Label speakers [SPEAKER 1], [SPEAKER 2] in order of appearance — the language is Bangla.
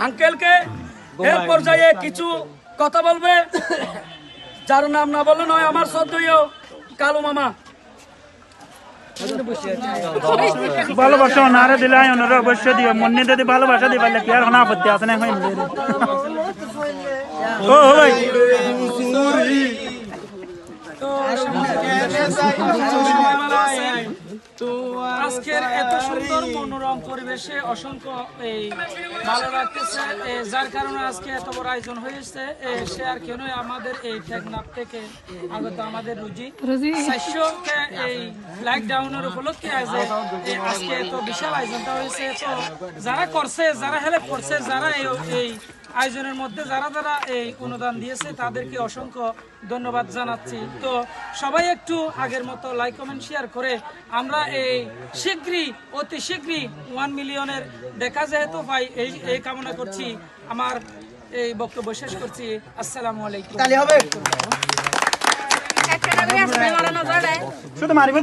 [SPEAKER 1] আঙ্কেলকে এর পর্যায়ে কিছু কথা বলবে, যার নাম না বললে নয়, আমার শ্রদ্ধেয় কালু মামা।
[SPEAKER 2] ভালোবাসা অনারে দিলে অনারে অবশ্য দিও, মনে যদি ভালোবাসা দিবালে কি আর আপত্তি আছে না? ও ভাই
[SPEAKER 1] আজকের এত সুন্দর মনোরম পরিবেশে অসংখ্য এই ভালো লাগতেছে, যার কারণে আজকে এত বড় আয়োজন হয়েছে। সে আর কেন, আমাদের এই টেকনাফ থেকে আগত আমাদের রুজি স্বাস্থ্যকে এই লকডাউনের উপলক্ষে আজকে এত বিশাল আয়োজনটা হয়েছে। তো যারা করছে, যারা হেল্প করছে, যারা এই আয়োজনের মধ্যে যারা যারা এই অনুদান দিয়েছে, তাদেরকে অসংখ্য ধন্যবাদ জানাচ্ছি। তো সবাই একটু আগের মতো লাইক কমেন্ট শেয়ার করে আমরা এই শীঘ্রই, অতি শীঘ্রই 1 মিলিয়নের দেখা যেহেতু পাই, এই কামনা করছি। আমার এই বক্তব্য শেষ করছি। আসসালামু আলাইকুম।
[SPEAKER 2] শুধু মারিব।